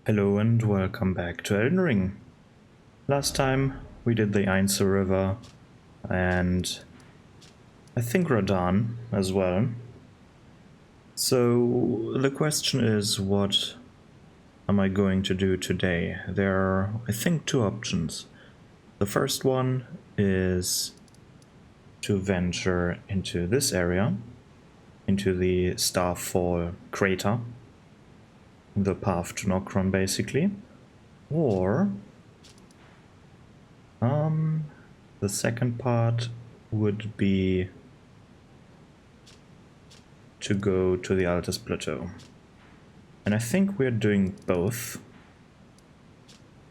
Hello and welcome back to Elden Ring. Last time we did the Ainsa River and I think Rodan as well. So the question is, what am I going to do today? There are, I think, two options. The first one is to venture into this area, into the Starfall crater, the path to Nokron basically, or the second part would be to go to the Altus Plateau. And I think we're doing both.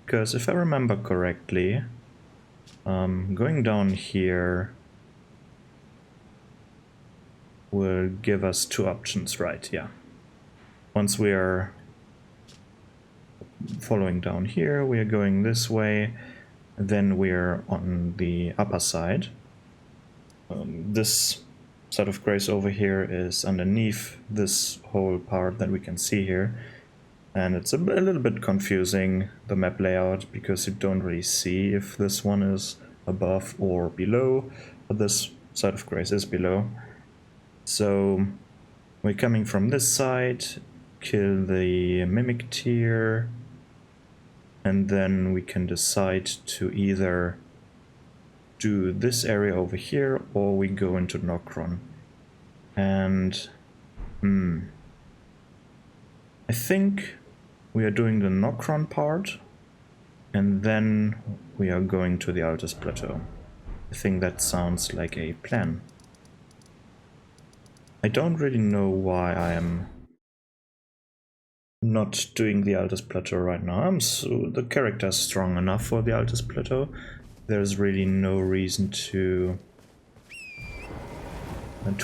Because if I remember correctly, going down here will give us two options, right? Yeah. Once we are following down here, we are going this way. Then we're on the upper side. This sort of grace over here is underneath this whole part that we can see here. And it's a little bit confusing, the map layout, because you don't really see if this one is above or below, but this side of grace is below. So we're coming from this side, kill the mimic tier, and then we can decide to either do this area over here or we go into Nokron. And I think we are doing the Nokron part and then we are going to the Altus Plateau. I think that sounds like a plan. I don't really know why I am not doing the Altus Plateau right now. The character is strong enough for the Altus Plateau. There's really no reason to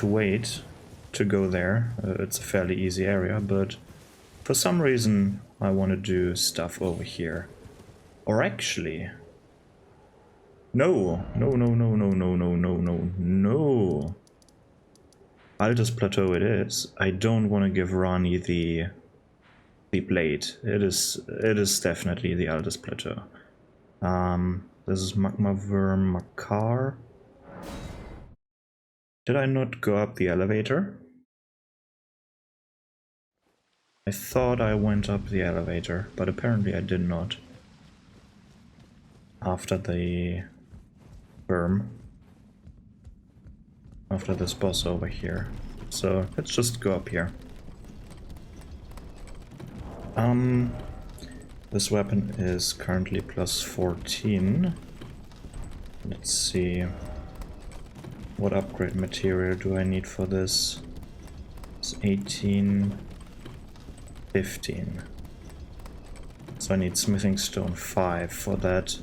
wait to go there. It's a fairly easy area, but for some reason I want to do stuff over here. Or actually, no. Altus Plateau it is. I don't want to give Rani the blade. It is definitely the Altus Plateau. This is Magma Worm Makar. Did I not go up the elevator? I thought I went up the elevator, but apparently I did not. After the worm. After this boss over here. So let's just go up here. This weapon is currently plus 14. Let's see. What upgrade material do I need for this? It's 18, 15. So I need smithing stone 5 for that.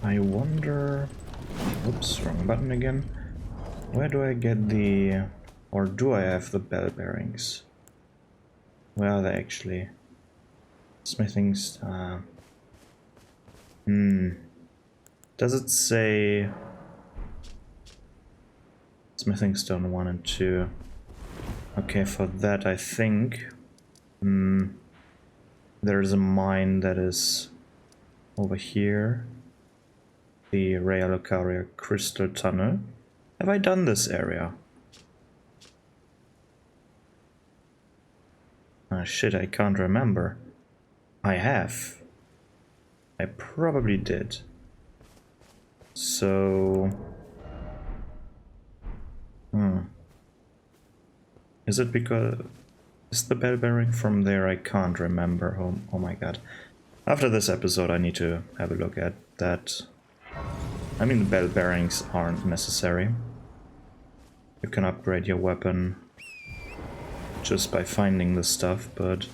I wonder... Oops, wrong button again. Where do I get the... or do I have the bell bearings? Where are they actually? Smithing... Does it say... Smithing stone 1 and 2? Okay, for that I think... there is a mine that is over here. The Reallocaria Crystal Tunnel. Have I done this area? Ah shit, I can't remember. I have. I probably did. So... Is it because... Is the bell bearing from there? I can't remember. Oh my god. After this episode I need to have a look at that. I mean, the bell bearings aren't necessary. You can upgrade your weapon just by finding the stuff, but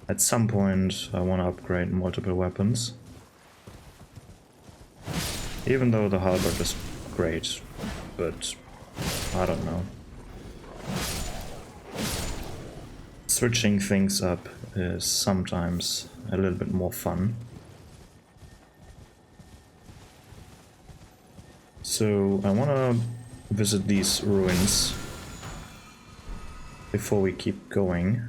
at some point I want to upgrade multiple weapons. Even though the halberd is great, but I don't know. Switching things up is sometimes a little bit more fun. So I want to visit these ruins before we keep going.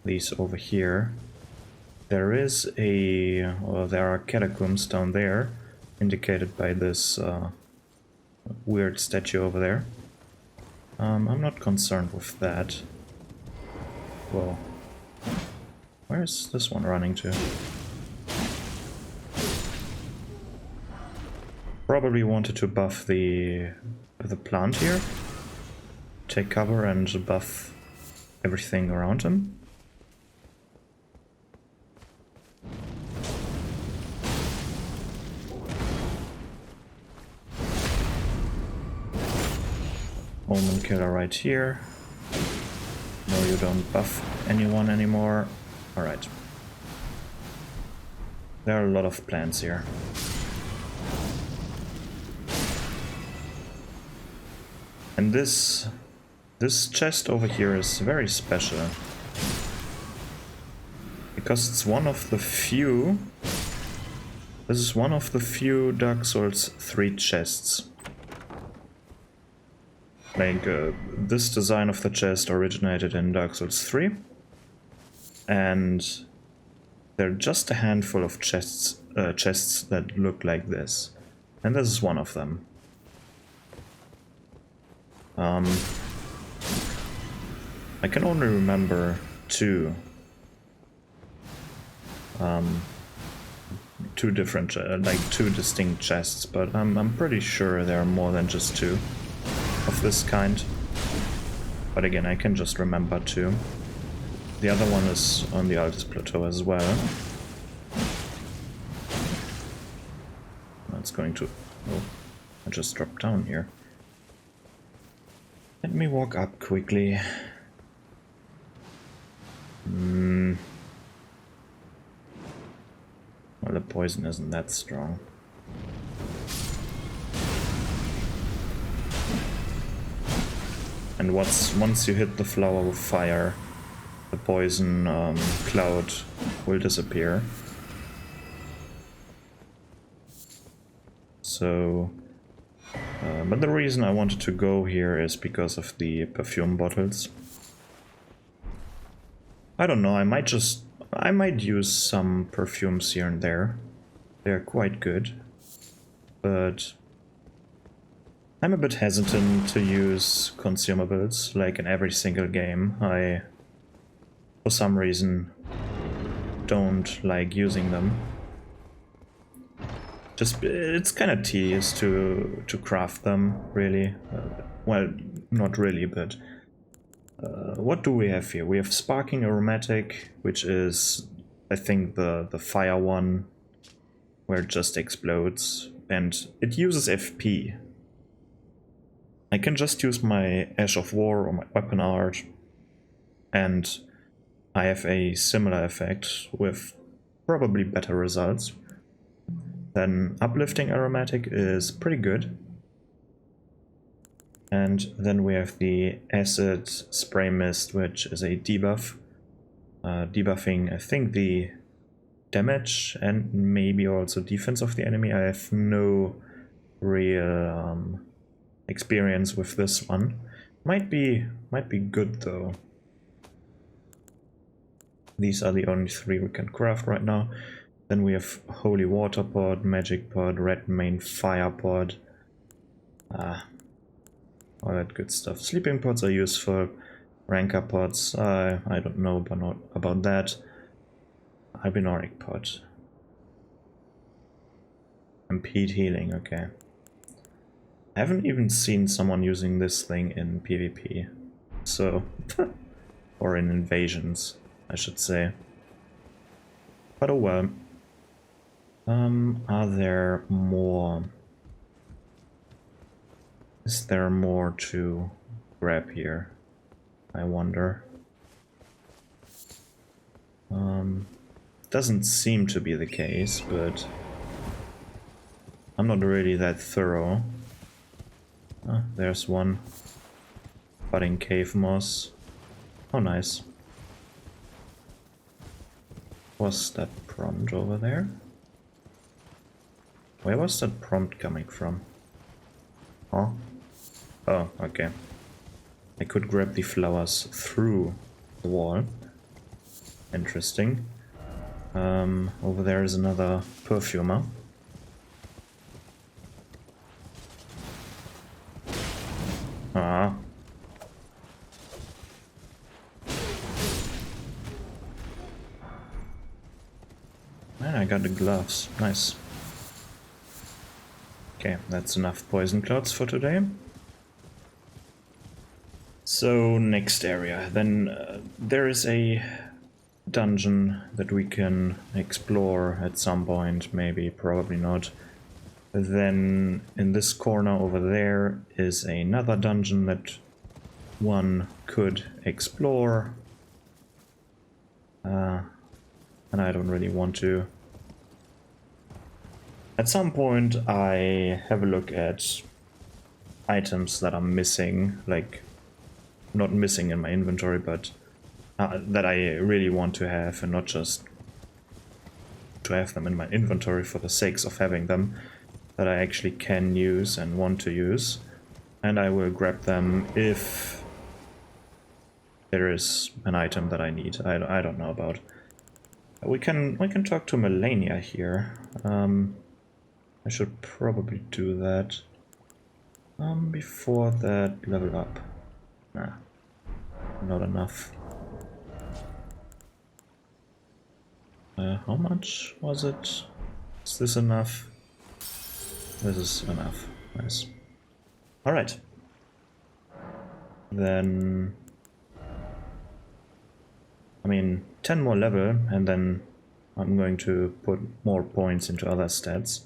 these over here. There are catacombs down there, indicated by this weird statue over there. I'm not concerned with that. Whoa. Where's this one running to? Probably wanted to buff the plant here. Take cover and buff everything around him. Omen killer right here. No, you don't buff anyone anymore. Alright. There are a lot of plants here. And this chest over here is very special. Because it's one of the few... This is one of the few Dark Souls 3 chests. Like, this design of the chest originated in Dark Souls 3. And there are just a handful of chests that look like this. And this is one of them. I can only remember two different, two distinct chests, but I'm pretty sure there are more than just two of this kind. But again, I can just remember two. The other one is on the Altus Plateau as well. That's going to... Oh, I just dropped down here. Let me walk up quickly. Well, the poison isn't that strong. And once you hit the flower with fire, the poison cloud will disappear. So... but the reason I wanted to go here is because of the perfume bottles. I don't know, I might use some perfumes here and there. They're quite good. But I'm a bit hesitant to use consumables, like in every single game. I, for some reason, don't like using them. Just, it's kind of tedious to craft them, really. Well, not really, but... what do we have here? We have Sparking Aromatic, which is, I think, the fire one, where it just explodes, and it uses FP. I can just use my Ash of War or my Weapon Art, and I have a similar effect with probably better results. Then Uplifting Aromatic is pretty good. And then we have the Acid Spray Mist, which is a debuff. Debuffing, I think, the damage and maybe also defense of the enemy. I have no real experience with this one. Might be good though. These are the only three we can craft right now. Then we have Holy Water Pod, Magic Pod, Red Mane Fire Pod. All that good stuff. Sleeping pods are useful. Ranker pods, I don't know about that. Albinoric pod. Impede healing, okay. I haven't even seen someone using this thing in PvP. So, or in invasions, I should say. But oh well. Are there more? Is there more to grab here? I wonder. Doesn't seem to be the case, but I'm not really that thorough. There's one. Budding cave moss. Oh, nice. Was that prompt over there? Where was that prompt coming from? Huh? Oh, okay. I could grab the flowers through the wall. Interesting. Over there is another perfumer. Ah. And I got the gloves. Nice. Okay, that's enough poison clouds for today. So, next area. Then there is a dungeon that we can explore at some point, maybe, probably not. Then in this corner over there is another dungeon that one could explore. And I don't really want to. At some point I have a look at items that are missing, like not missing in my inventory, but that I really want to have, and not just to have them in my inventory for the sakes of having them, that I actually can use and want to use. And I will grab them if there is an item that I need. I don't know about. We can talk to Melania here. I should probably do that. Before that, level up. Nah, not enough. How much was it? Is this enough? This is enough. Nice. Alright. Then... I mean, 10 more level, and then I'm going to put more points into other stats.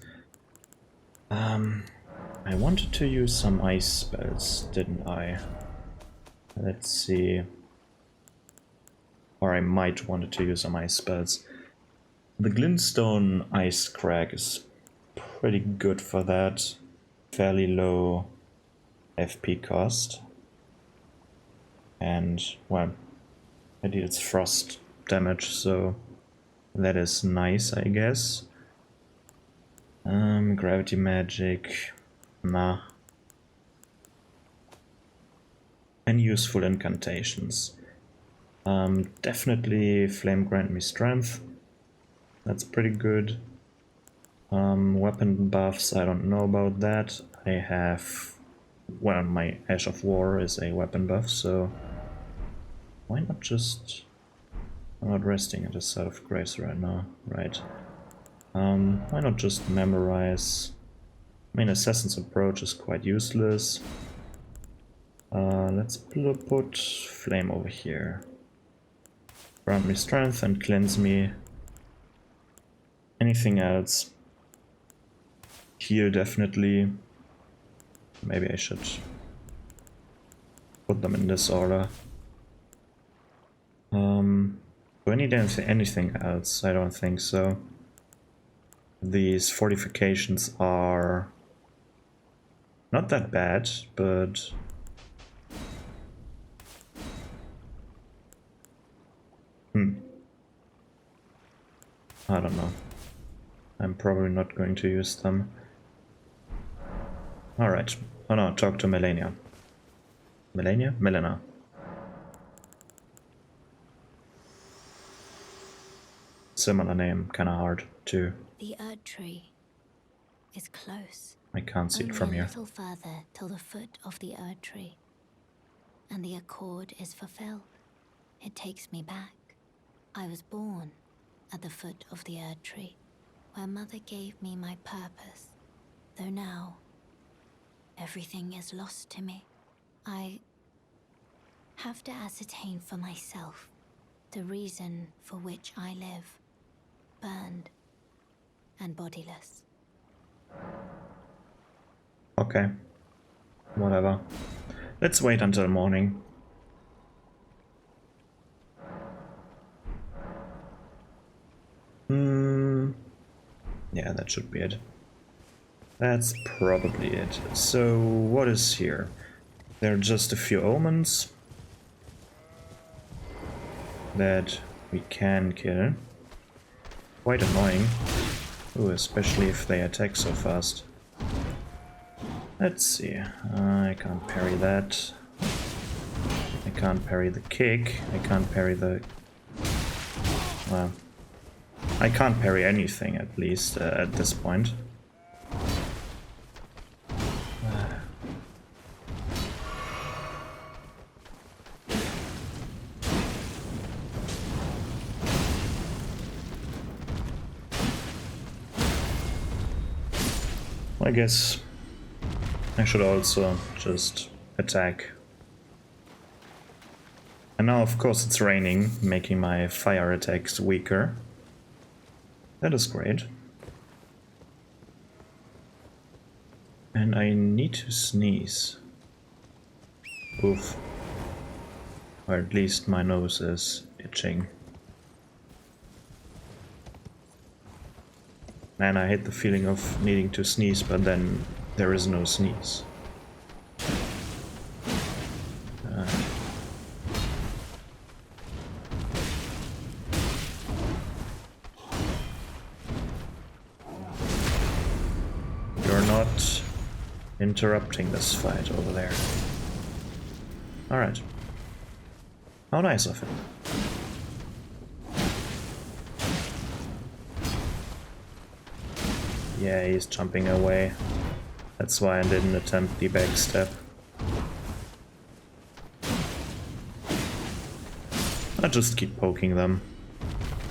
I wanted to use some ice spells, didn't I? Let's see. Or I might wanted to use some ice spells. The Glintstone Ice Crack is pretty good for that. Fairly low FP cost. And, well, it deals frost damage, so that is nice, I guess. Gravity magic, nah. And useful incantations. Definitely Flame grant me strength. That's pretty good. Weapon buffs, I don't know about that. I have... well, my Ash of War is a weapon buff, so... why not just... I'm not resting at a Site of Grace right now, right. Why not just memorize? I mean, Assassin's Approach is quite useless. Let's put Flame over here. Grant me strength and cleanse me. Anything else? Heal definitely. Maybe I should put them in this order. Do I need anything else? I don't think so. These fortifications are not that bad, but I don't know. I'm probably not going to use them. Alright. Oh no, talk to Melania. Melania? Melina. Similar name, kinda hard too. The Erd Tree is close. I can't see it from Only here. a little further till the foot of the Erd Tree. And the accord is fulfilled. It takes me back. I was born at the foot of the Erd Tree, where Mother gave me my purpose. Though now, everything is lost to me. I have to ascertain for myself the reason for which I live, burned and bodiless. Okay. Whatever. Let's wait until morning. Yeah, that should be it. That's probably it. So, what is here? There are just a few omens that we can kill. Quite annoying. Ooh, especially if they attack so fast. Let's see. I can't parry that. I can't parry the kick. I can't parry the Well, I can't parry anything, at least, at this point. I guess I should also just attack. And now, of course, it's raining, making my fire attacks weaker. That is great. And I need to sneeze. Oof. Or at least my nose is itching. Man, I hate the feeling of needing to sneeze, but then there is no sneeze. You're not interrupting this fight over there. Alright. How nice of him. Yeah, he's jumping away. That's why I didn't attempt the backstep. I'll just keep poking them.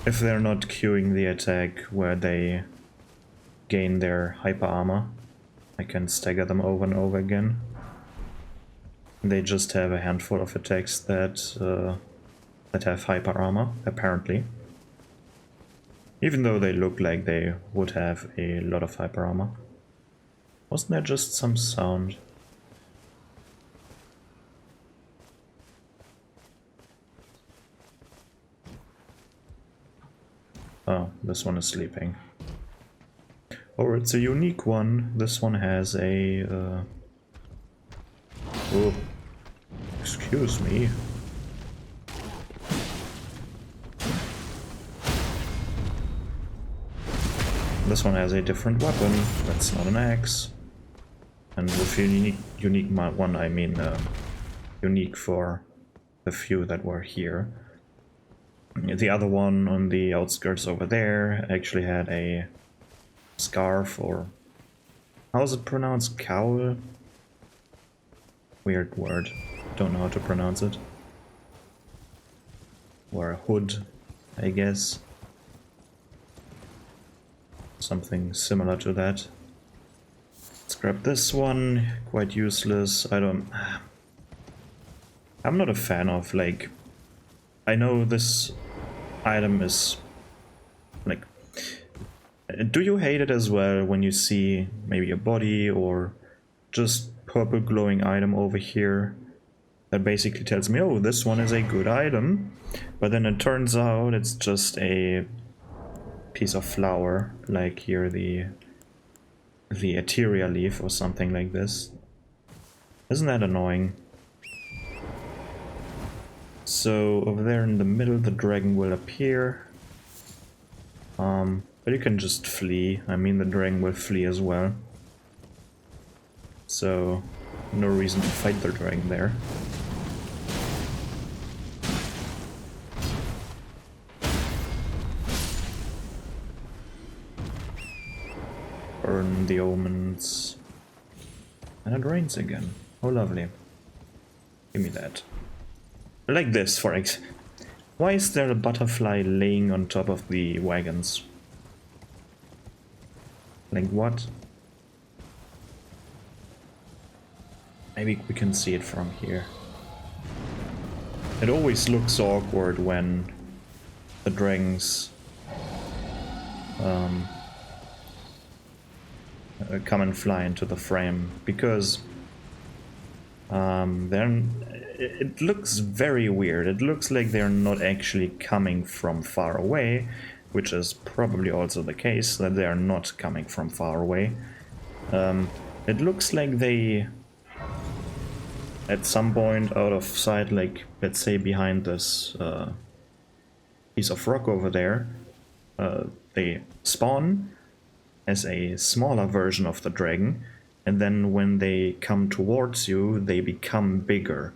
If they're not queuing the attack where they gain their hyper armor, I can stagger them over and over again. They just have a handful of attacks that have hyper armor, apparently. Even though they look like they would have a lot of hyper armor. Wasn't there just some sound? Oh, this one is sleeping. Or it's a unique one. This one has a... Oh, excuse me. This one has a different weapon. That's not an axe. And with unique one, I mean unique for the few that were here. The other one on the outskirts over there actually had a scarf, or how is it pronounced? Cowl? Weird word. Don't know how to pronounce it. Or a hood, I guess. Something similar to that. Let's grab this one. Quite useless. I'm not a fan of, like... I know this item is... like... Do you hate it as well when you see maybe a body or just purple glowing item over here that basically tells me, oh, this one is a good item, but then it turns out it's just a piece of flower, like here the Etheria leaf or something like this. Isn't that annoying? So over there in the middle the dragon will appear. But you can just flee. I mean, the dragon will flee as well. So no reason to fight the dragon there. Burn the omens. And it rains again. Oh, lovely. Give me that. Like this, for example. Why is there a butterfly laying on top of the wagons? Like what? Maybe we can see it from here. It always looks awkward when the dragons come and fly into the frame, because then it looks very weird. It looks like they're not actually coming from far away, which is probably also the case, that they are not coming from far away. It looks like they, at some point out of sight, like let's say behind this piece of rock over there, they spawn as a smaller version of the dragon, and then when they come towards you, they become bigger.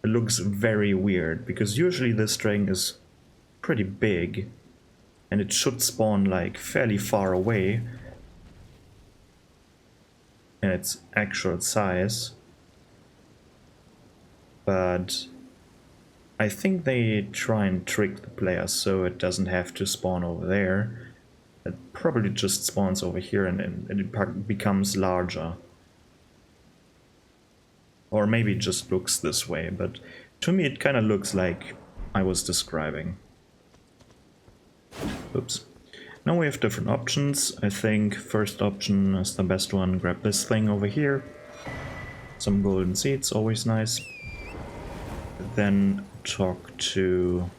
It looks very weird, because usually this dragon is pretty big, and it should spawn like fairly far away in its actual size. But I think they try and trick the player so it doesn't have to spawn over there. It probably just spawns over here and it becomes larger. Or maybe it just looks this way, but to me it kind of looks like I was describing. Oops. Now we have different options. I think first option is the best one. Grab this thing over here. Some golden seeds, always nice. Then talk to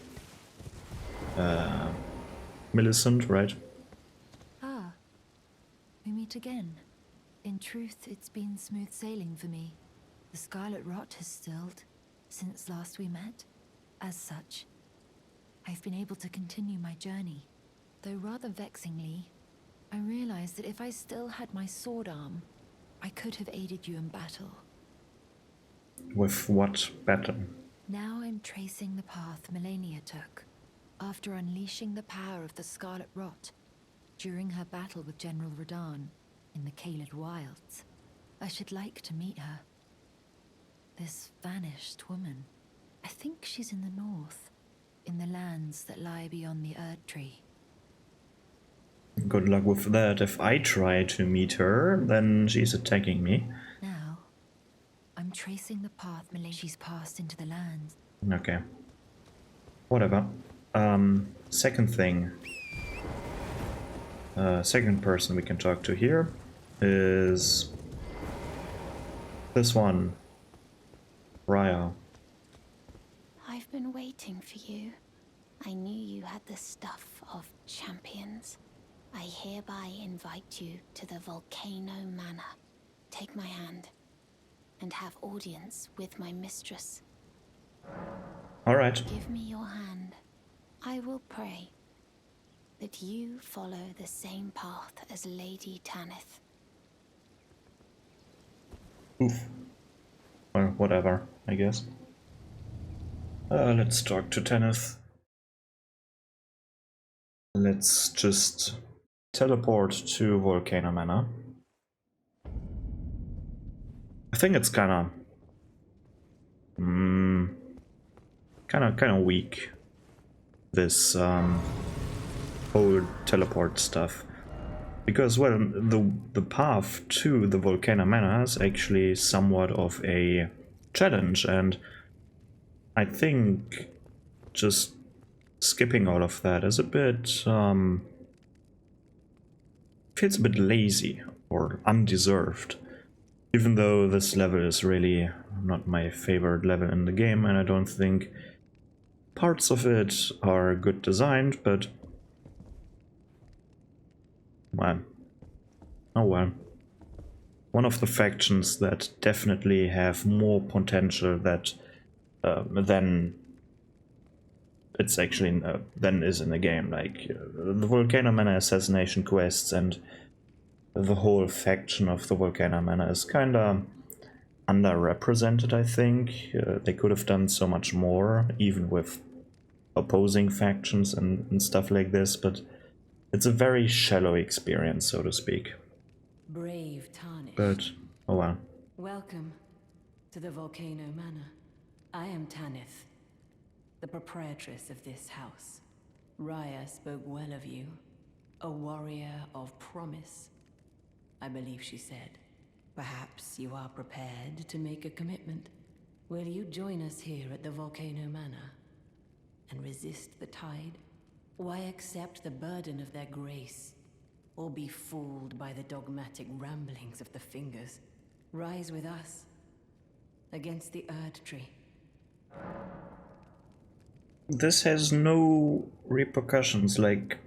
Millicent, right? Ah, we meet again. In truth, it's been smooth sailing for me. The scarlet rot has stilled since last we met. As such, I've been able to continue my journey. Though rather vexingly, I realized that if I still had my sword arm, I could have aided you in battle. With what battle? Now I'm tracing the path Melania took, after unleashing the power of the Scarlet Rot during her battle with General Radahn in the Caelid Wilds. I should like to meet her. This vanished woman. I think she's in the north, in the lands that lie beyond the Erd Tree. Good luck with that. If I try to meet her, then she's attacking me. Now, I'm tracing the path Melania's passed into the lands. Okay. Whatever. Second thing. Second person we can talk to here is this one. Raya. I've been waiting for you. I knew you had the stuff of champions. I hereby invite you to the Volcano Manor. Take my hand and have audience with my mistress. Alright. Give me your hand. I will pray that you follow the same path as Lady Tanith. Oof. Well, whatever, I guess. Let's talk to Tanith. Let's just teleport to Volcano Manor. I think it's kind of weak, this whole teleport stuff, because well, the path to the Volcano Manor is actually somewhat of a challenge, and I think just skipping all of that is a bit feels a bit lazy or undeserved. Even though this level is really not my favorite level in the game, and I don't think parts of it are good designed, but well, oh well. One of the factions that definitely have more potential that than it's actually than is in the game, like the Volcano Manor assassination quests and the whole faction of the Volcano Manor is kinda underrepresented, I think. They could have done so much more, even with opposing factions and stuff like this, but it's a very shallow experience, so to speak. Brave Tarnish. But, oh well. Welcome to the Volcano Manor. I am Tanith, the proprietress of this house. Raya spoke well of you, a warrior of promise, I believe she said. Perhaps you are prepared to make a commitment. Will you join us here at the Volcano Manor and resist the tide? Why accept the burden of their grace, or be fooled by the dogmatic ramblings of the Fingers? Rise with us against the Erd Tree. This has no repercussions, like,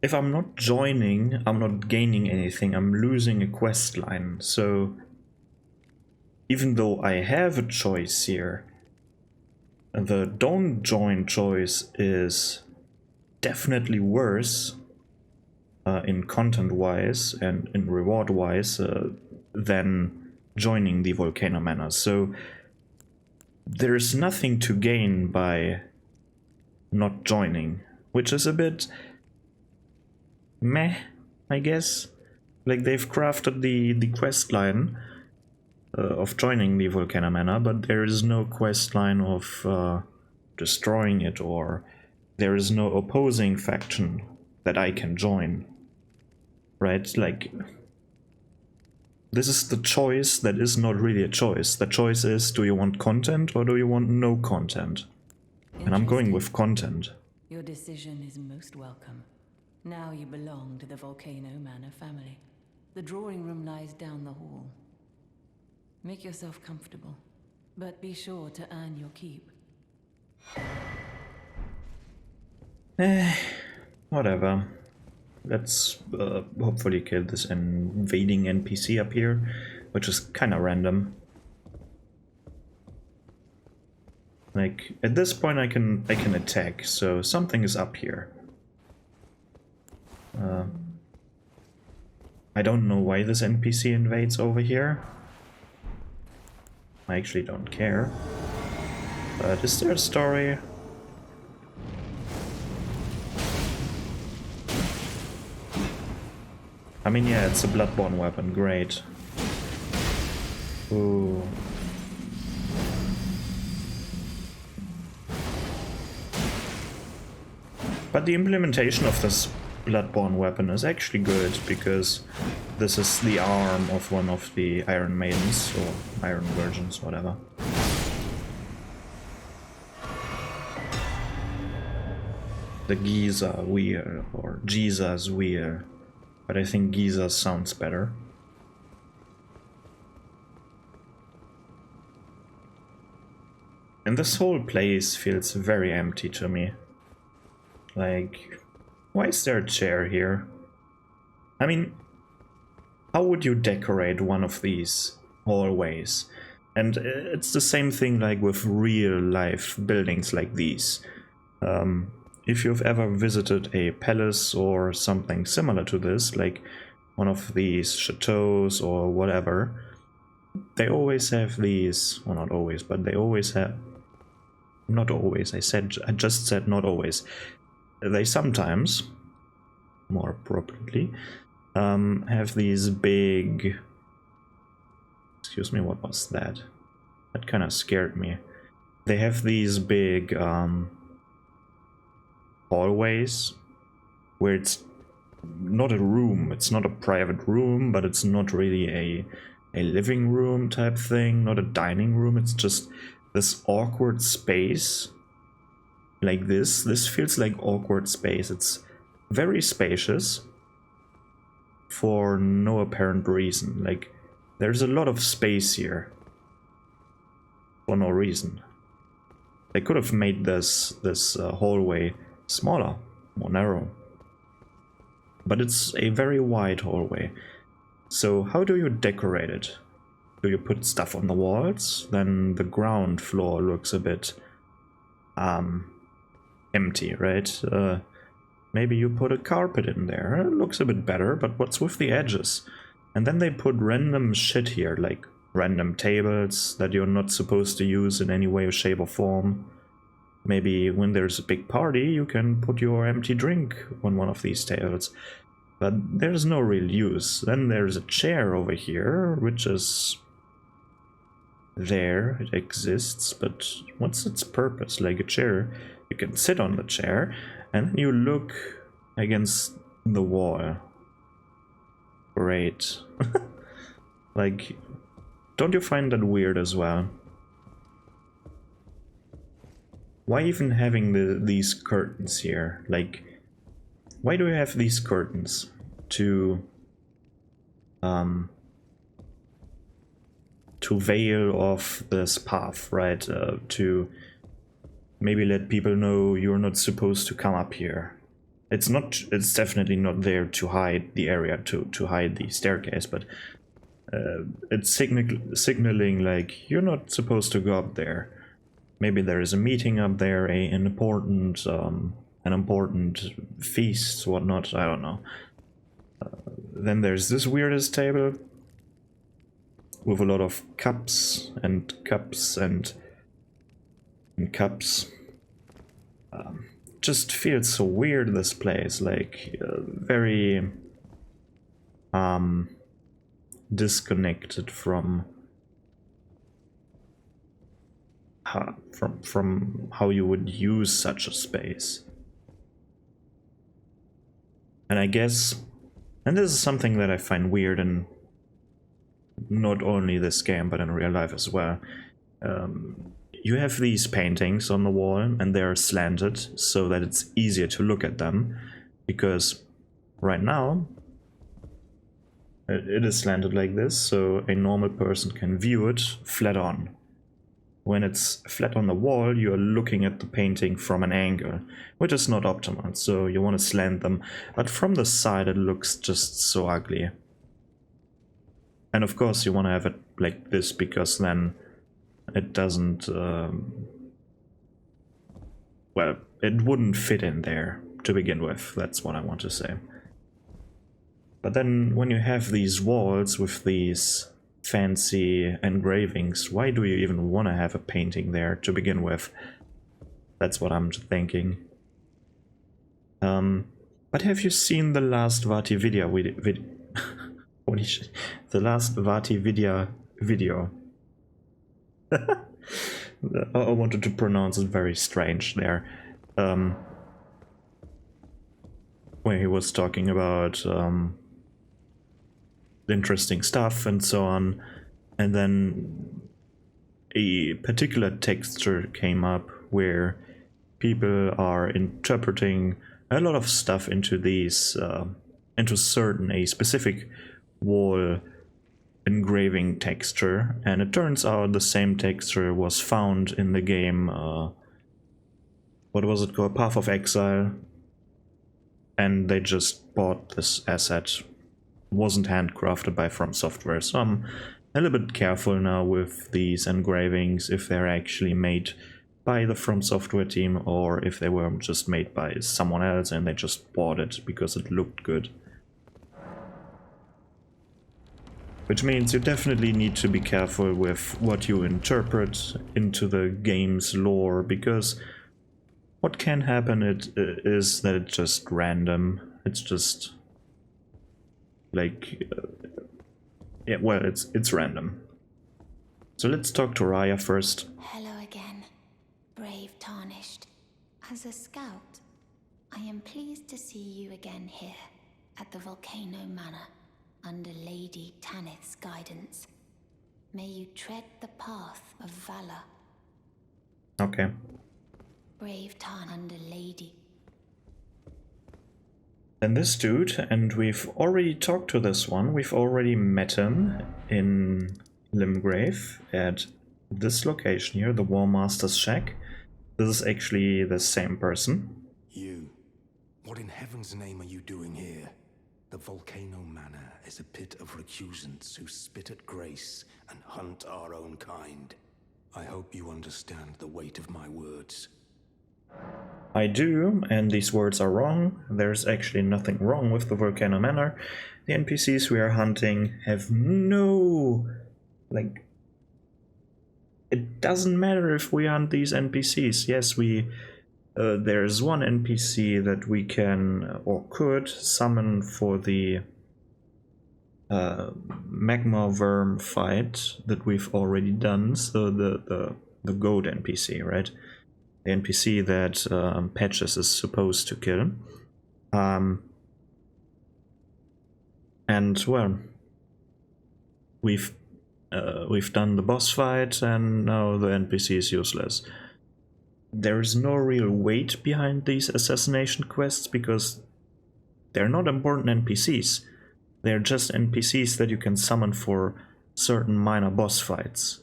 if I'm not joining, I'm not gaining anything, I'm losing a quest line, so even though I have a choice here, the don't join choice is definitely worse in content-wise and in reward-wise than joining the Volcano Manor, so there's nothing to gain by not joining, which is a bit meh, I guess. Like, they've crafted the quest line of joining the Volcano Manor, but there is no quest line of destroying it, or there is no opposing faction that I can join. Right? Like, this is the choice that is not really a choice. The choice is, do you want content or do you want no content? And I'm going with content. Your decision is most welcome. Now you belong to the Volcano Manor family. The drawing room lies down the hall. Make yourself comfortable, but be sure to earn your keep. Whatever. Let's hopefully kill this invading NPC up here, which is kinda random. Like, at this point I can attack, so something is up here. I don't know why this NPC invades over here. I actually don't care. But is there a story? I mean, yeah, it's a bloodborne weapon, great. Ooh. But the implementation of this bloodborne weapon is actually good, because this is the arm of one of the Iron Maidens, or Iron Virgins, whatever. The Giza Weir, or Jesus Weir. But I think Giza sounds better. And this whole place feels very empty to me. Like, why is there a chair here? I mean, how would you decorate one of these hallways? And it's the same thing like with real life buildings like these. If you've ever visited a palace or something similar to this, like one of these chateaus or whatever, they always have these, well, not always, but they always have, not always, I just said not always. They sometimes, more appropriately, have these big, excuse me, what was that? That kind of scared me. They have these big, hallways where it's not a room, it's not a private room, but it's not really a living room type thing, not a dining room, it's just this awkward space like this. This feels like awkward space. It's very spacious for no apparent reason. Like, there's a lot of space here for no reason. They could have made this hallway smaller, more narrow. But it's a very wide hallway. So how do you decorate it? Do you put stuff on the walls? Then the ground floor looks a bit empty, right? Maybe you put a carpet in there. It looks a bit better, but what's with the edges? And then they put random shit here, like random tables that you're not supposed to use in any way, shape, or form. Maybe when there's a big party, you can put your empty drink on one of these tables. But there's no real use. Then there's a chair over here, which is there. It exists, but what's its purpose? Like a chair, you can sit on the chair, and then you look against the wall. Great. Like, don't you find that weird as well? Why even having these curtains here? Like, why do we have these curtains? To veil off this path, right? To maybe let people know you're not supposed to come up here. It's definitely not there to hide the area, to hide the staircase, but it's signaling like you're not supposed to go up there. Maybe there is a meeting up there, an important feast, whatnot, I don't know. Then there's this weirdest table with a lot of cups and cups and cups. just feels so weird, this place, like very disconnected from how you would use such a space. And I guess, and this is something that I find weird in not only this game but in real life as well. You have these paintings on the wall and they're slanted so that it's easier to look at them, because right now it is slanted like this, so a normal person can view it flat on. When it's flat on the wall, you're looking at the painting from an angle, which is not optimal, so you want to slant them, but from the side it looks just so ugly. And of course you want to have it like this, because then it doesn't, well, it wouldn't fit in there to begin with, that's what I want to say. But then when you have these walls with these fancy engravings, why do you even want to have a painting there to begin with? That's what I'm thinking. But have you seen the last Vati video? Holy shit. The last Vati video. I wanted to pronounce it very strange there. Where he was talking about interesting stuff and so on, and then a particular texture came up where people are interpreting a lot of stuff into these into a specific wall engraving texture, and it turns out the same texture was found in the game, what was it called, Path of Exile, and they just bought this asset. Wasn't handcrafted by From Software, so I'm a little bit careful now with these engravings, if they're actually made by the From Software team or if they were just made by someone else and they just bought it because it looked good. Which means you definitely need to be careful with what you interpret into the game's lore, because what can happen is that it's just random. It's just like, yeah, well, it's random. So let's talk to Raya first. Hello again, brave Tarnished. As a scout, I am pleased to see you again here at the Volcano Manor under Lady Tanith's guidance. May you tread the path of valor. Okay. Brave Tarn under Lady. And this dude, and we've already talked to this one, we've already met him in Limgrave at this location here, the War Master's Shack. This is actually the same person. You. What in heaven's name are you doing here? The Volcano Manor is a pit of recusants who spit at grace and hunt our own kind. I hope you understand the weight of my words. I do, and these words are wrong. There's actually nothing wrong with the Volcano Manor. The NPCs we are hunting have no... like... It doesn't matter if we hunt these NPCs. Yes, there's one NPC that we can, or could, summon for the magma worm fight that we've already done. So the goat NPC, right? The NPC that Patches is supposed to kill. And well, we've done the boss fight, and now the NPC is useless. There is no real weight behind these assassination quests because they're not important NPCs. They're just NPCs that you can summon for certain minor boss fights.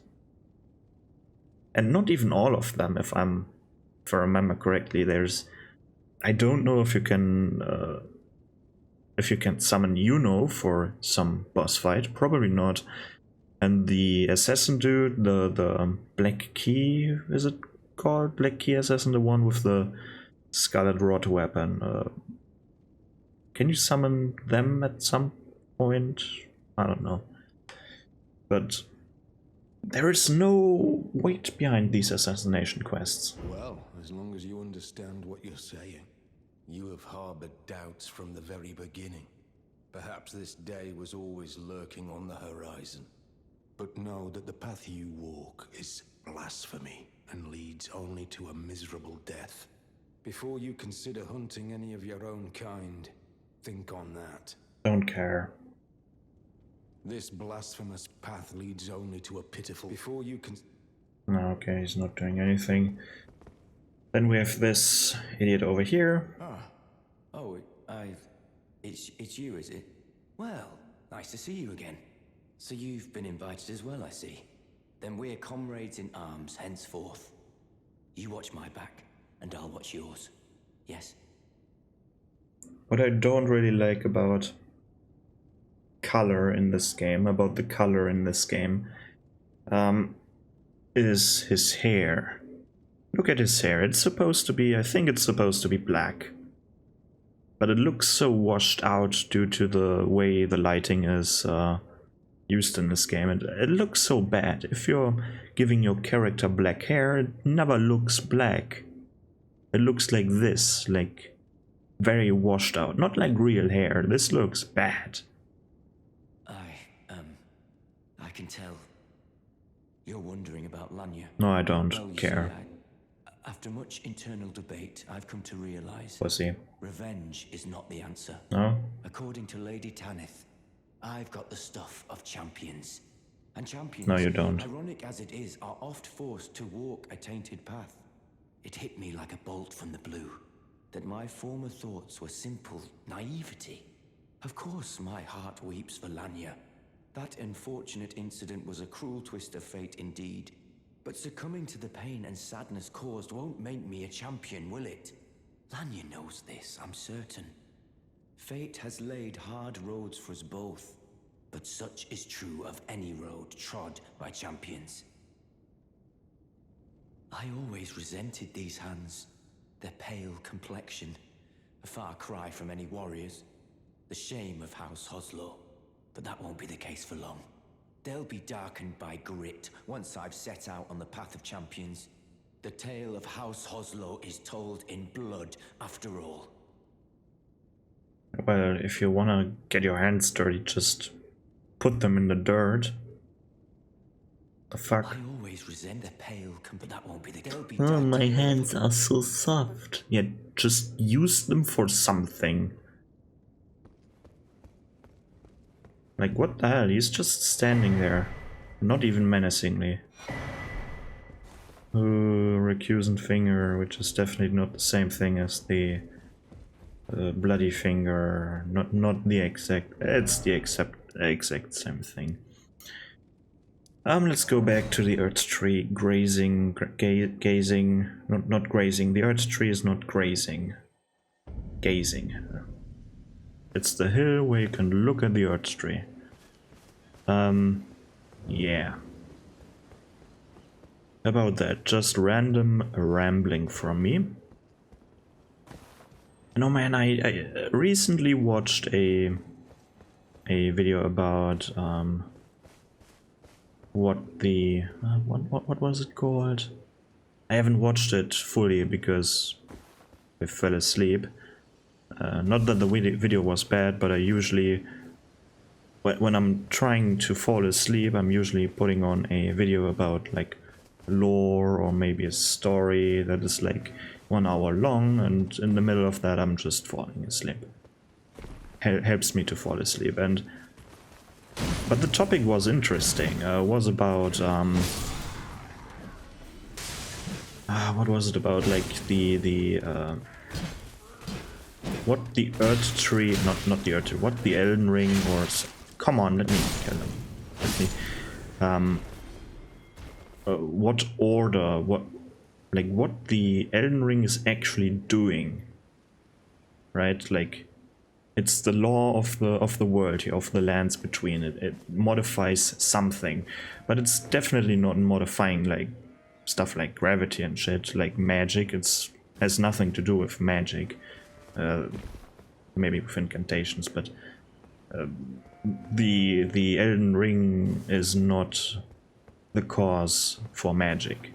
And not even all of them, if I remember correctly. I don't know if you can summon Yuno for some boss fight. Probably not. And the assassin dude, the Black Key, is it called? Black Key Assassin, the one with the Scarlet Rot weapon. Can you summon them at some point? I don't know. But there is no weight behind these assassination quests. Well, as long as you understand what you're saying. You have harbored doubts from the very beginning. Perhaps this day was always lurking on the horizon. But know that the path you walk is blasphemy and leads only to a miserable death. Before you consider hunting any of your own kind, think on that. Don't care. This blasphemous path leads only to a pitiful... Before you can... No, okay, he's not doing anything. Then we have this idiot over here. Oh, it's you, is it? Well, nice to see you again. So you've been invited as well, I see. Then we're comrades in arms henceforth. You watch my back, and I'll watch yours. Yes? What I don't really like about the color in this game, is his hair. Look at his hair. It's supposed to be, I think it's supposed to be black. But it looks so washed out due to the way the lighting is used in this game. It looks so bad. If you're giving your character black hair, it never looks black. It looks like this, like very washed out. Not like real hair. This looks bad. I can tell. You're wondering about Lanya. No, I don't Well, you care. see, after much internal debate, I've come to realize Pussy. revenge is not the answer. No? According to Lady Tanith, I've got the stuff of champions. And champions, No, you don't. ironic as it is, are oft forced to walk a tainted path. It hit me like a bolt from the blue, that my former thoughts were simple naivety. Of course my heart weeps for Lanya. That unfortunate incident was a cruel twist of fate indeed. But succumbing to the pain and sadness caused won't make me a champion, will it? Lanya knows this, I'm certain. Fate has laid hard roads for us both, but such is true of any road trod by champions. I always resented these hands, their pale complexion, a far cry from any warriors, the shame of House Hoslow, but that won't be the case for long. They'll be darkened by grit once I've set out on the path of champions. The tale of House Hoslow is told in blood, after all. Well, if you wanna get your hands dirty, just put them in the dirt. The fuck? I always resent the pale, but that won't be the case. Oh, my hands are so soft. Yeah, just use them for something. Like, what the hell? He's just standing there. Not even menacingly. Recusant finger, which is definitely not the same thing as the bloody finger. Not the exact... It's the exact same thing. Let's go back to the Earth Tree. Grazing... gazing... Not grazing. The Earth Tree is not grazing. Gazing. It's the hill where you can look at the Earth Tree. Yeah. About that, just random rambling from me. No man, I recently watched a video about what the what was it called? I haven't watched it fully because I fell asleep. Not that the video was bad, but I usually, when I'm trying to fall asleep, I'm usually putting on a video about like lore or maybe a story that is like 1 hour long, and in the middle of that I'm just falling asleep. Helps me to fall asleep. But the topic was interesting. Was about what was it about? Like what the Earth Tree, not the Earth Tree, what the Elden Ring, or come on, let me kill him. Let me what order, what the Elden Ring is actually doing, right? Like, it's the law of the world here, of the lands between it. It modifies something, but it's definitely not modifying like stuff like gravity and shit, like magic. It's has nothing to do with magic. Maybe with incantations, but the Elden Ring is not the cause for magic.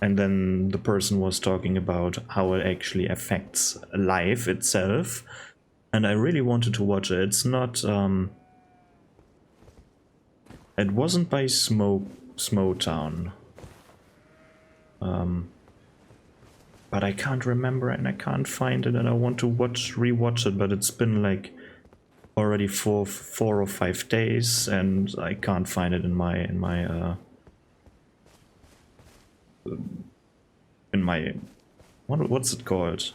And then the person was talking about how it actually affects life itself. And I really wanted to watch it. It's not... it wasn't by Smowtown. But I can't remember and I can't find it, and I want to rewatch it, but it's been like already four or 5 days, and I can't find it in my what's it called?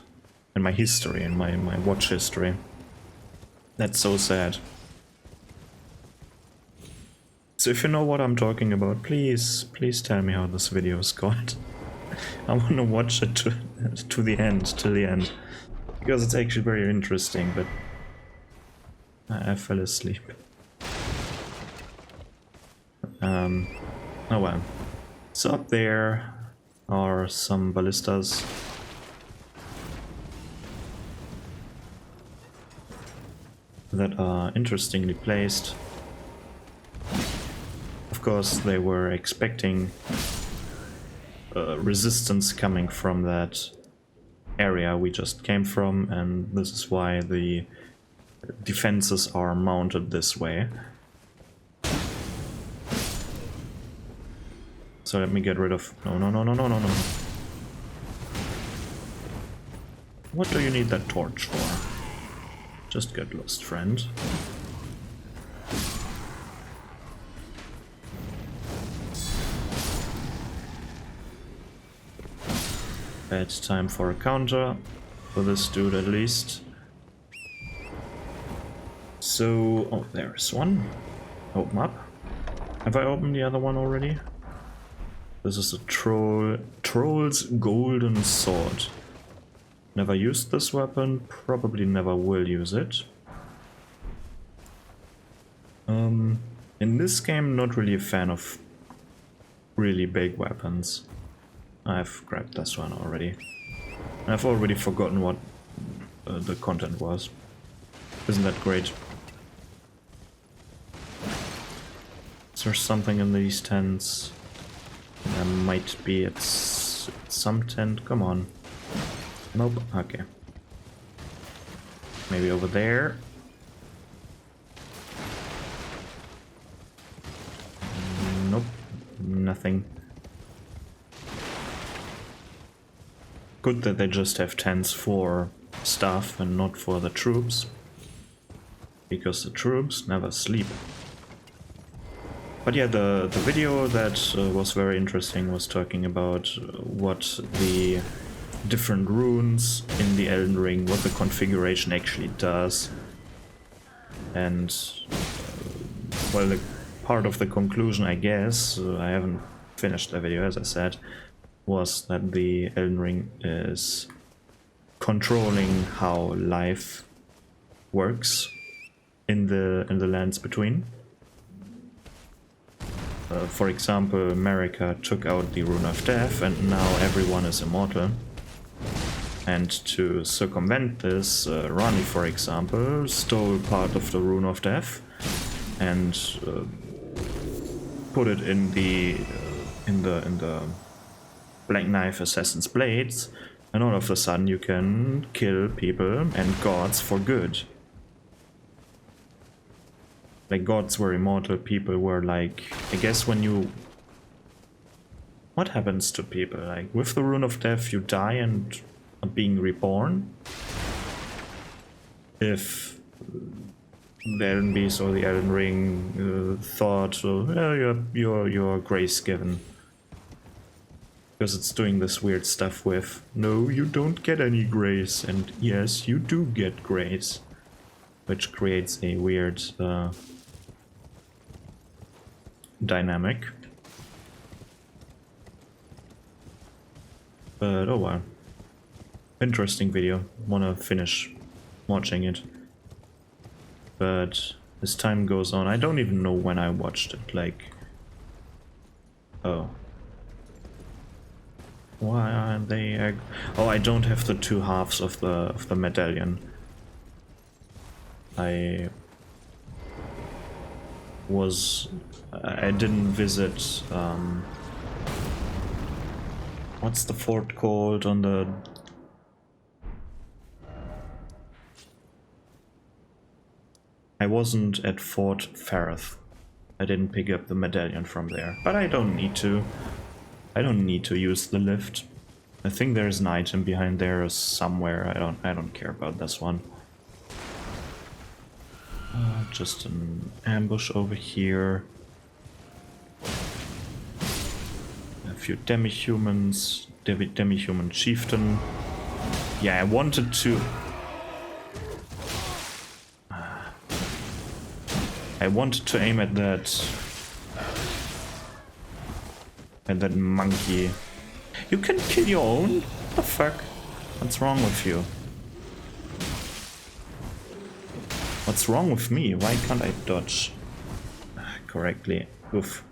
In my history, in my watch history. That's so sad. So if you know what I'm talking about, please tell me how this video is called. I want to watch it to the end, till the end, because it's actually very interesting, but I fell asleep. Oh well. So up there are some ballistas. That are interestingly placed. Of course, they were expecting resistance coming from that area we just came from, and this is why the defenses are mounted this way. So let me get rid of... No. What do you need that torch for? Just get lost, friend. Bad time for a counter, for this dude at least. So, oh, there's one. Open up. Have I opened the other one already? This is a Troll's Golden Sword. Never used this weapon, probably never will use it. In this game, not really a fan of really big weapons. I've grabbed this one already. I've already forgotten what the content was. Isn't that great? Is there something in these tents? There might be at some tent. Come on. Nope. Okay. Maybe over there. Nope. Nothing. Good that they just have tents for stuff and not for the troops. Because the troops never sleep. But yeah, the video that was very interesting was talking about what the different runes in the Elden Ring, what the configuration actually does. And, well, the part of the conclusion, I guess, I haven't finished the video as I said, was that the Elden Ring is controlling how life works in the lands between. For example, America took out the Rune of Death and now everyone is immortal. And to circumvent this, Rani, for example, stole part of the Rune of Death and put it in the Black Knife Assassin's Blades, and all of a sudden you can kill people and gods for good. Like, gods were immortal, people were like... I guess when you... What happens to people? Like, with the Rune of Death you die and are being reborn? If the Elden Beast or the Elden Ring thought, well, you're grace given. Because it's doing this weird stuff with, no, you don't get any grace, and yes, you do get grace. Which creates a weird... dynamic. But oh well. Interesting video. Wanna finish watching it. But as time goes on, I don't even know when I watched it. Like, oh, why are they? Oh, I don't have the two halves of the medallion. I didn't visit What's the fort called on the... I wasn't at Fort Fareth. I didn't pick up the medallion from there, but I don't need to. I don't need to use the lift. I think there's an item behind there somewhere. I don't care about this one. Just an ambush over here. A few demi-humans. Demi-human chieftain. Yeah, I wanted to... I wanted to aim at that... at that monkey. You can kill your own? What the fuck? What's wrong with you? What's wrong with me? Why can't I dodge correctly? Oof.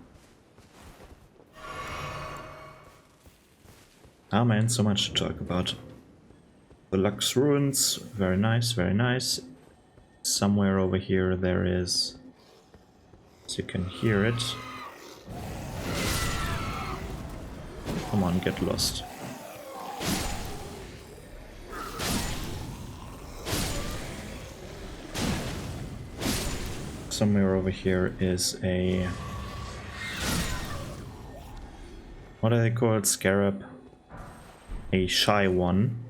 Ah man, so much to talk about. The Lux Ruins, very nice, very nice. Somewhere over here there is... so you can hear it. Come on, get lost. Somewhere over here is a... what are they called? Scarab. A shy one.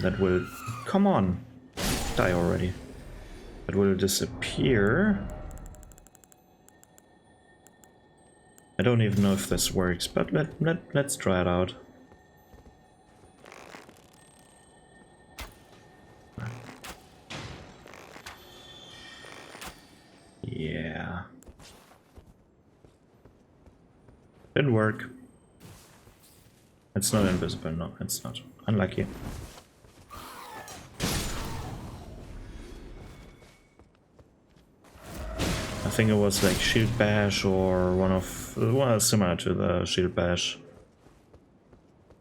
That will... come on! Die already. That will disappear. I don't even know if this works, but let's try it out. Yeah. Didn't work. It's not invisible, no, it's not. Unlucky. I think it was like Shield Bash or one of... well, similar to the Shield Bash.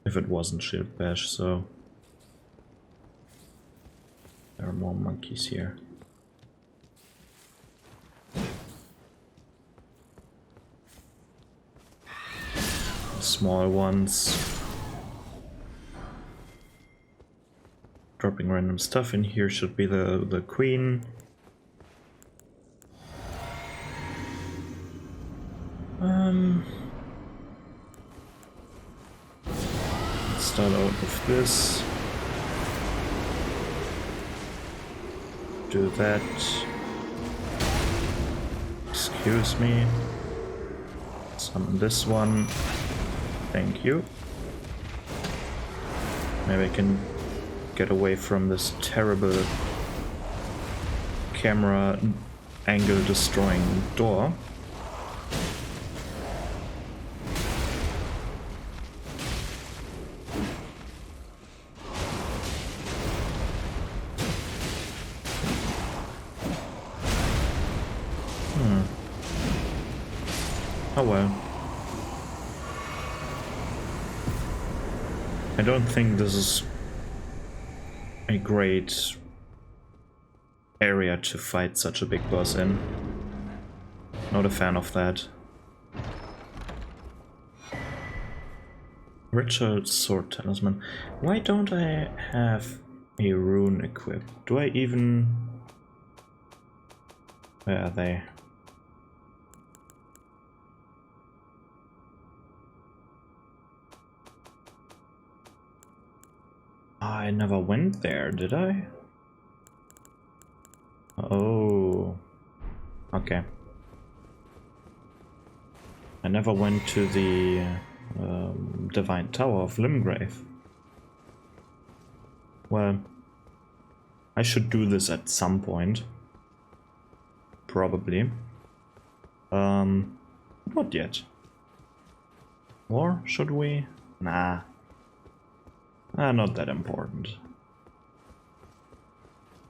If it wasn't Shield Bash, so... there are more monkeys here. Small ones. Dropping random stuff in here should be the queen. Let's start out with this. Do that. Excuse me. Summon this one. Thank you. Maybe I can get away from this terrible camera angle destroying door. Oh well. I don't think this is a great area to fight such a big boss in. Not a fan of that. Ritual Sword Talisman. Why don't I have a rune equipped? Do I even... where are they? I never went there, did I? Oh. Okay. I never went to the Divine Tower of Limgrave. Well, I should do this at some point. Probably. Not yet. Or should we? Nah. Not that important.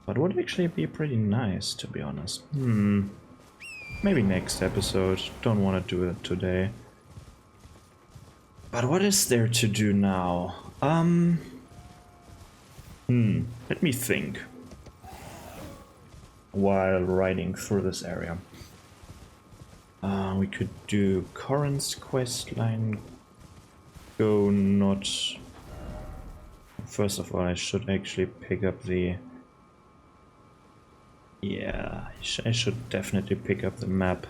But would actually be pretty nice, to be honest. Maybe next episode. Don't want to do it today. But what is there to do now? Let me think. While riding through this area. We could do Corin's quest line. go not... First of all, I should actually pick up the... Yeah, I should definitely pick up the map.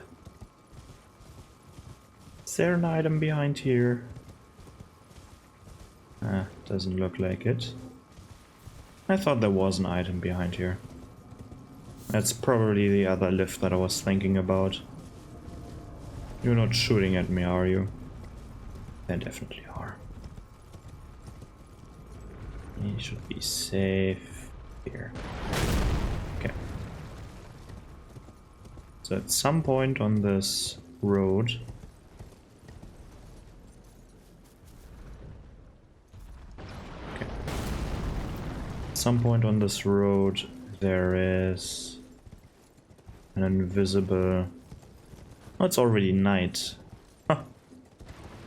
Is there an item behind here? Ah, doesn't look like it. I thought there was an item behind here. That's probably the other lift that I was thinking about. You're not shooting at me, are you? They definitely are. You should be safe here. Okay. So at some point on this road... Okay. At some point on this road there is an invisible... Oh, it's already night. Huh.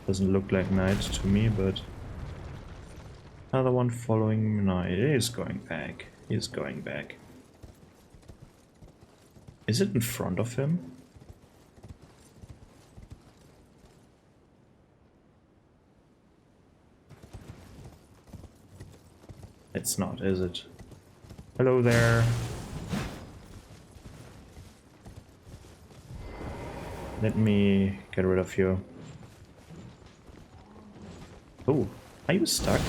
Doesn't look like night to me, but... Another one following me. No, it is going back. He's going back. Is it in front of him? It's not, is it? Hello there. Let me get rid of you. Oh, are you stuck?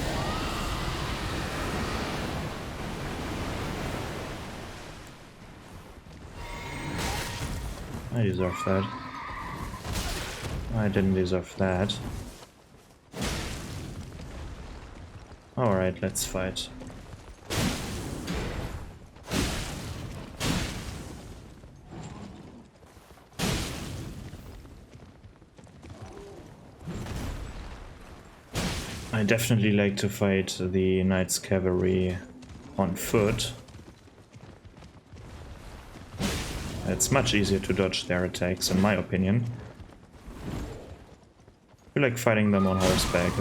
I deserve that. I didn't deserve that. Alright, let's fight. I definitely like to fight the Knight's Cavalry on foot. It's much easier to dodge their attacks, in my opinion. If you like fighting them on horseback,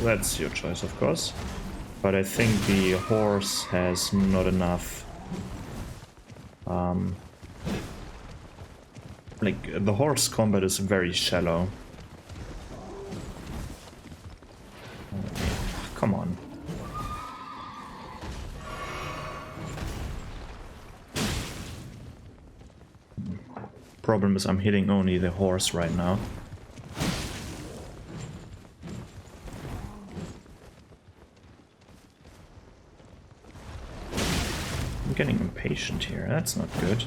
that's your choice, of course. But I think the horse has not enough... like, the horse combat is very shallow. Come on. Problem is I'm hitting only the horse right now. I'm getting impatient here, that's not good.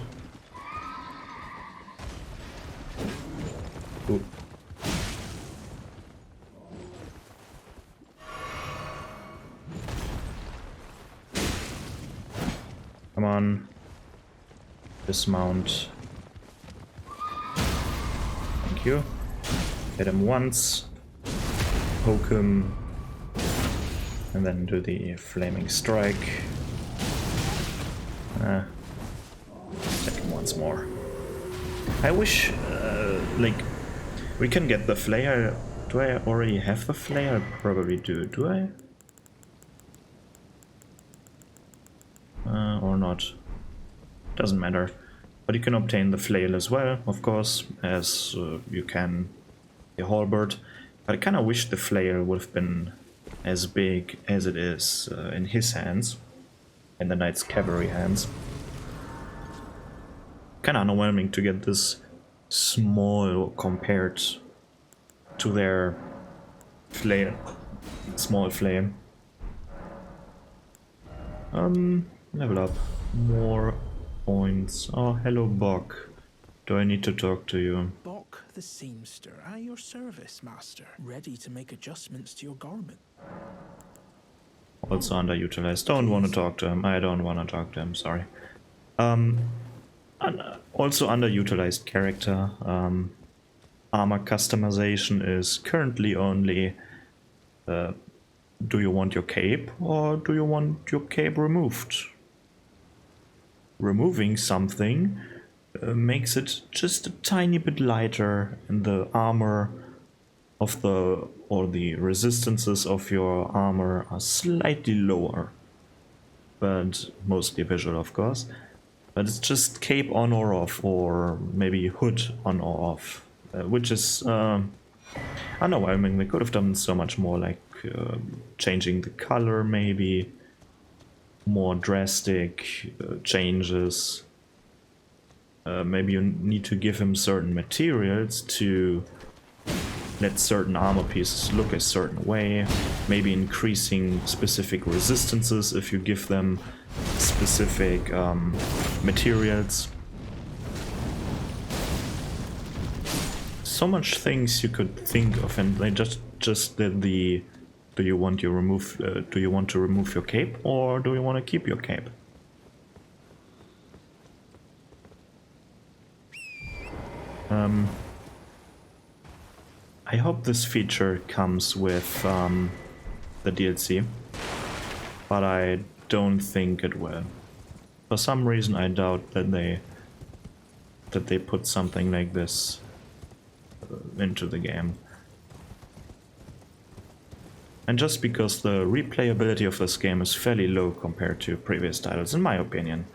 Ooh. Come on. Dismount. Thank you. Hit him once. Poke him. And then do the flaming strike. Attack him once more. I wish, like, we can get the flare. Do I already have the flare? I probably do. Do I? Or not. Doesn't matter. But you can obtain the flail as well, of course, as you can the halberd. But I kind of wish the flail would have been as big as it is in his hands, in the Knight's Cavalry hands. Kind of underwhelming to get this small compared to their flail, small flail. Level up. More points. Oh, hello, Bok. Do I need to talk to you? Bok the seamster, at your service, master. Ready to make adjustments to your garment. Also underutilized. Don't want to talk to him. I don't want to talk to him, sorry. Also underutilized character. Armor customization is currently only... do you want your cape or do you want your cape removed? Removing something makes it just a tiny bit lighter, and the armor of the resistances of your armor are slightly lower, but mostly visual, of course. But it's just cape on or off, or maybe hood on or off, which is I know, I mean, they could have done so much more, like changing the color, maybe more drastic changes. Maybe you need to give him certain materials to let certain armor pieces look a certain way, maybe increasing specific resistances if you give them specific materials. So much things you could think of, and they just did the do you want to remove your cape, or do you want to keep your cape? I hope this feature comes with the DLC, but I don't think it will. For some reason I doubt that they put something like this into the game. And just because the replayability of this game is fairly low compared to previous titles, in my opinion.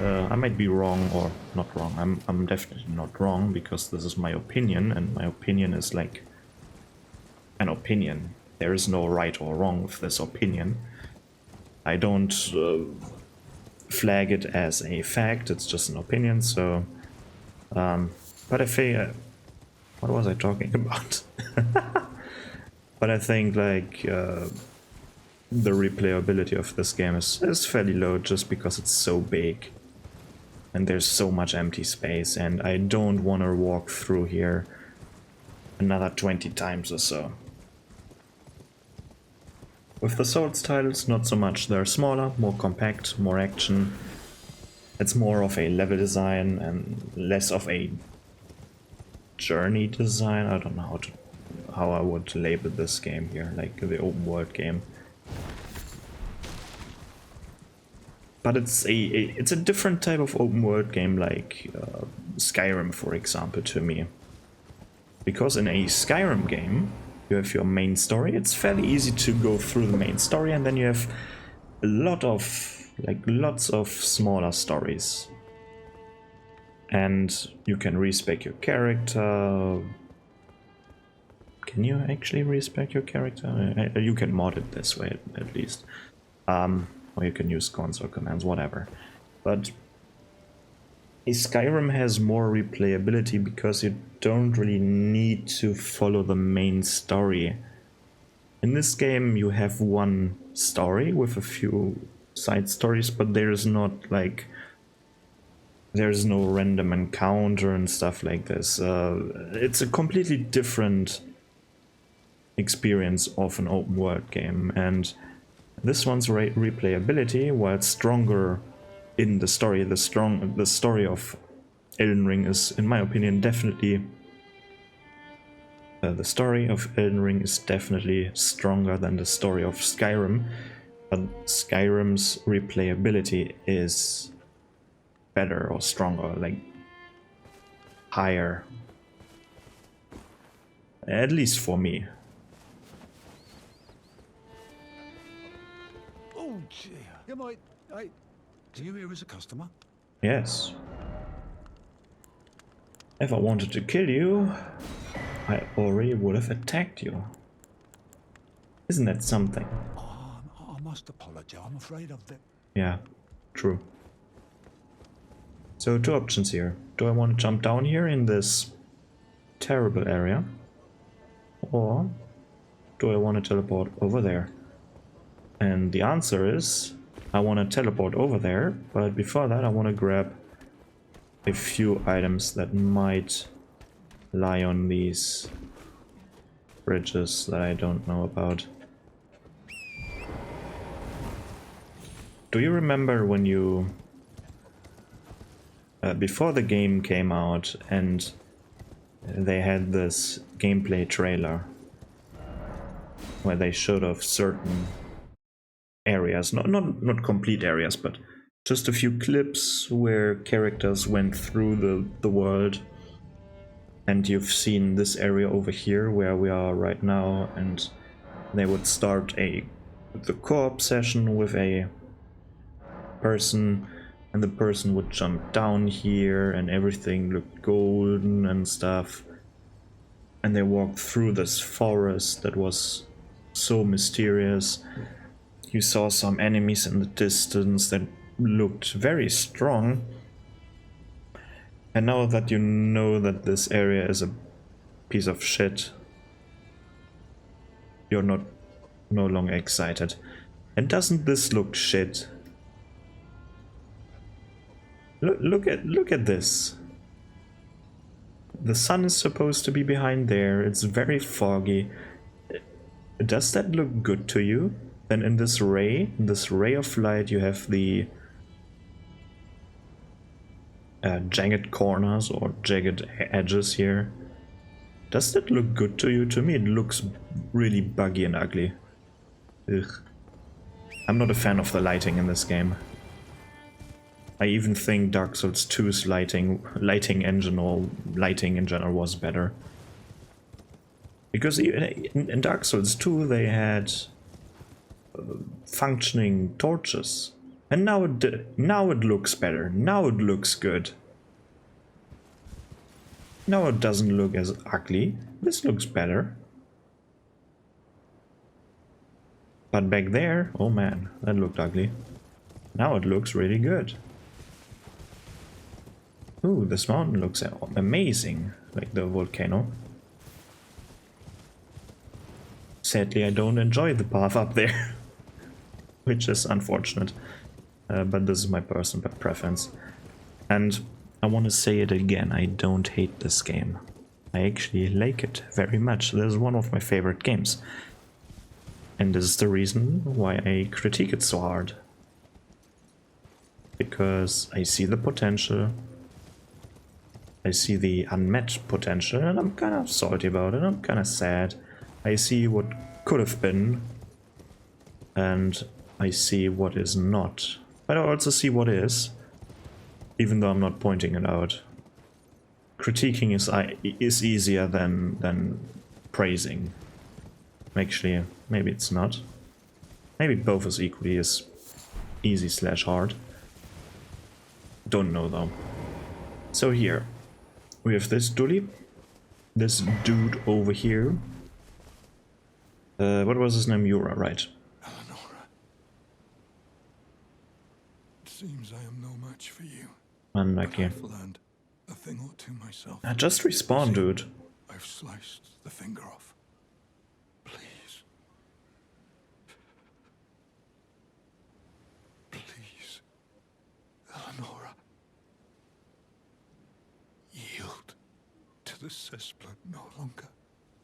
I might be wrong, or not wrong. I'm definitely not wrong, because this is my opinion, and my opinion is like an opinion. There is no right or wrong with this opinion. I don't flag it as a fact, it's just an opinion, so... but I think... what was I talking about? But I think, like, the replayability of this game is fairly low, just because it's so big. And there's so much empty space, and I don't want to walk through here another 20 times or so. With the Souls titles, not so much. They're smaller, more compact, more action. It's more of a level design and less of a journey design. I don't know how I would label this game here, like the open world game. But it's a different type of open world game, like Skyrim, for example, to me. Because in a Skyrim game, you have your main story. It's fairly easy to go through the main story, and then you have lots of smaller stories. And you can respec your character. Can you actually respec your character? You can mod it this way, at least. Or you can use console commands, whatever. But Skyrim has more replayability because you don't really need to follow the main story. In this game you have one story with a few side stories, but there's not like... there's no random encounter and stuff like this. It's a completely different experience of an open world game, and this one's replayability, while stronger in the story, the story of Elden Ring is, in my opinion, definitely the story of Elden Ring is definitely stronger than the story of Skyrim, but Skyrim's replayability is better or stronger, like higher, at least for me. Oh, dear. You might... Do you here as a customer? Yes. If I wanted to kill you, I already would have attacked you. Isn't that something? Oh, I must apologize. I'm afraid of the... Yeah, true. So two options here. Do I want to jump down here in this terrible area? Or do I want to teleport over there? And the answer is, I want to teleport over there, but before that I want to grab a few items that might lie on these bridges that I don't know about. Do you remember when you... before the game came out and they had this gameplay trailer where they showed off certain areas, not complete areas, but just a few clips where characters went through the world, and you've seen this area over here where we are right now, and they would start the co-op session with a person, and the person would jump down here and everything looked golden and stuff. and they walked through this forest that was so mysterious. You saw some enemies in the distance that looked very strong. And now that you know that this area is a piece of shit, you're no longer excited. And doesn't this look shit? Look at this. The sun is supposed to be behind there. It's very foggy. Does that look good to you? Then in this ray of light, you have the jagged corners or jagged edges here. Does that look good to you? To me, it looks really buggy and ugly. Ugh. I'm not a fan of the lighting in this game. I even think Dark Souls 2's lighting engine or lighting in general was better. Because in Dark Souls 2 they had functioning torches. And now it looks better. Now it looks good. Now it doesn't look as ugly. This looks better. But back there, oh man, that looked ugly. Now it looks really good. Ooh, this mountain looks amazing, like the volcano. Sadly, I don't enjoy the path up there, which is unfortunate. But this is my personal preference. And I want to say it again, I don't hate this game. I actually like it very much. This is one of my favorite games. And this is the reason why I critique it so hard. Because I see the potential. I see the unmet potential, and I'm kind of salty about it. I'm kind of sad. I see what could have been, and I see what is not. But I also see what is, even though I'm not pointing it out. Critiquing is easier than praising. Actually, maybe it's not. Maybe both is equally as easy/hard. Don't know though. So here, we have this dude over here. What was his name? Yura, right? Eleonora. It seems I am no match for you. Unlucky. I've learned a thing or two myself. Just respawn, dude. I've sliced the finger off. Please. Please. Eleonora. Yield to the cessplood no longer.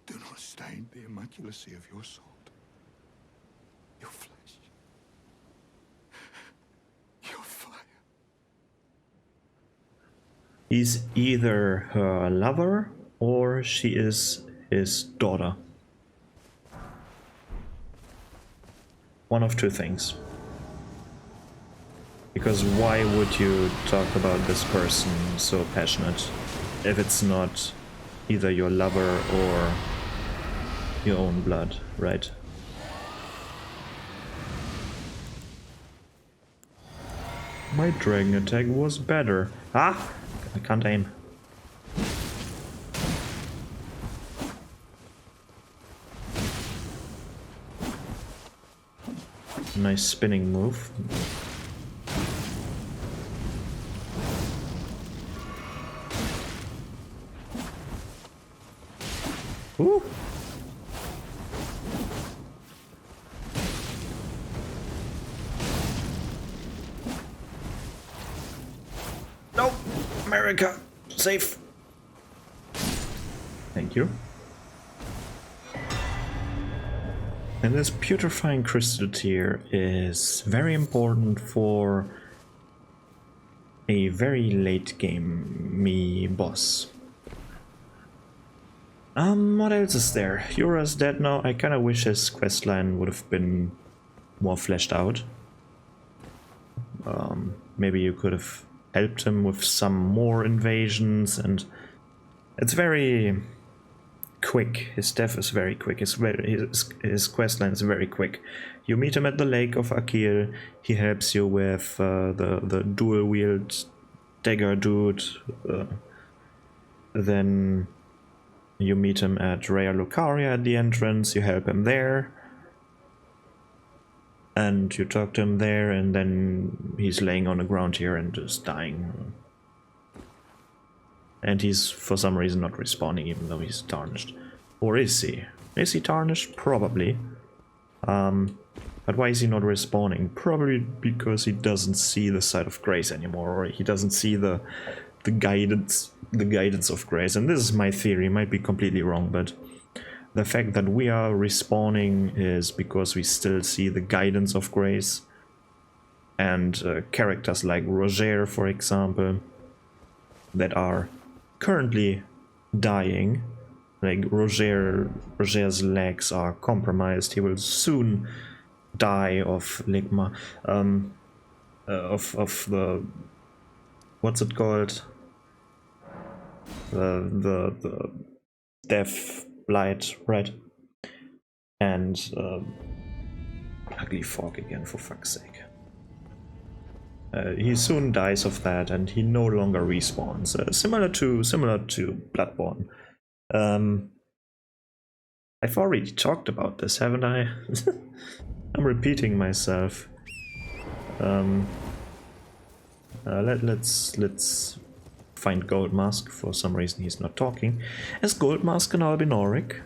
Do not stain the immaculacy of your sword. Your flesh. Your fire. He's either her lover or she is his daughter. One of two things. Because why would you talk about this person so passionate if it's not either your lover or your own blood, right? My dragon attack was better. Ah! I can't aim. Nice spinning move. Ooh. Nope. America. Safe. Thank you. And this putrefying crystal tier is very important for a very late game me boss. What else is there? Yura's dead now. I kinda wish his questline would have been more fleshed out. Maybe you could have helped him with some more invasions, and it's very quick. His death is very quick. His questline is very quick. You meet him at the lake of Akil. He helps you with the dual wield dagger dude. Then You meet him at Raya Lucaria at the entrance, you help him there. And you talk to him there, and then he's laying on the ground here and just dying. And he's, for some reason, not responding, even though he's tarnished. Or is he? Is he tarnished? Probably. But why is he not respawning? Probably because he doesn't see the side of grace anymore, or he doesn't see the guidance of grace. And this is my theory, might be completely wrong, but the fact that we are respawning is because we still see the guidance of grace. And characters like Roger, for example, that are currently dying. Like Roger's legs are compromised. He will soon die of ligma, of the, what's it called? The death blight, right? And ugly fog again, for fuck's sake. He soon dies of that, and he no longer respawns. Similar to Bloodborne. I've already talked about this, haven't I? I'm repeating myself. Let's find Goldmask. For some reason he's not talking. Is Goldmask an Albinoric?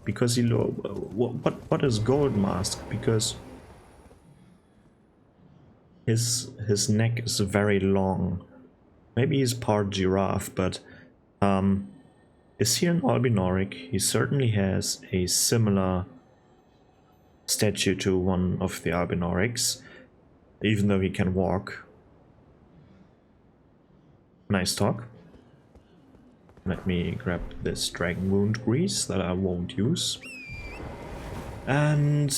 Because what is Goldmask? Because his neck is very long. Maybe he's part giraffe, but is he an Albinoric? He certainly has a similar statue to one of the Albinorics, even though he can walk. Nice talk. Let me grab this dragon wound grease that I won't use. And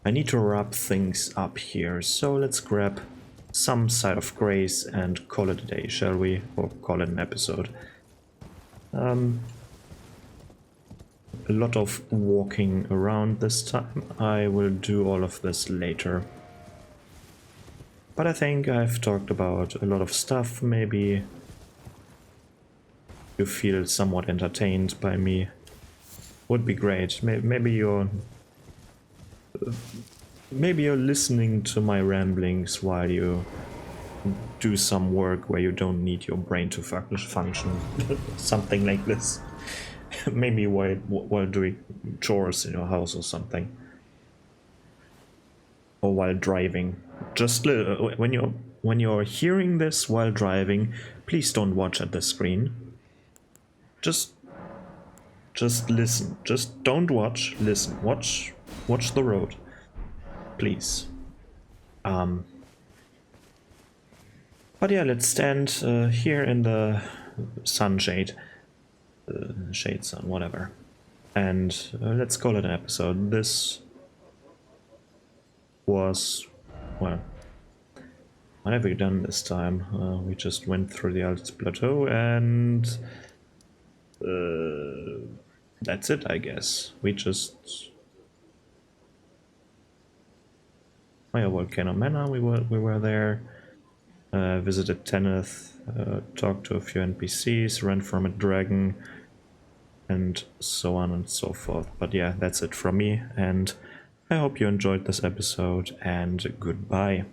I need to wrap things up here, so let's grab some side of grace and call it a day, shall we? Or call it an episode. A lot of walking around this time. I will do all of this later. But I think I've talked about a lot of stuff. Maybe you feel somewhat entertained by me. Would be great. Maybe you're listening to my ramblings while you do some work where you don't need your brain to function. Something like this. Maybe while doing chores in your house or something. Or while driving. Just when you're hearing this while driving, please don't watch at the screen. Just listen. Just don't watch, listen. Watch the road. Please. But yeah, let's stand here in the sunshade. Shade sun, whatever. And let's call it an episode. This was, well, what have we done this time? We just went through the Altus Plateau, and that's it, I guess. We just... Maya Volcano Manor, we were there. Visited Tanith, talked to a few NPCs, ran from a dragon, and so on and so forth. But yeah, that's it from me, and I hope you enjoyed this episode, and goodbye.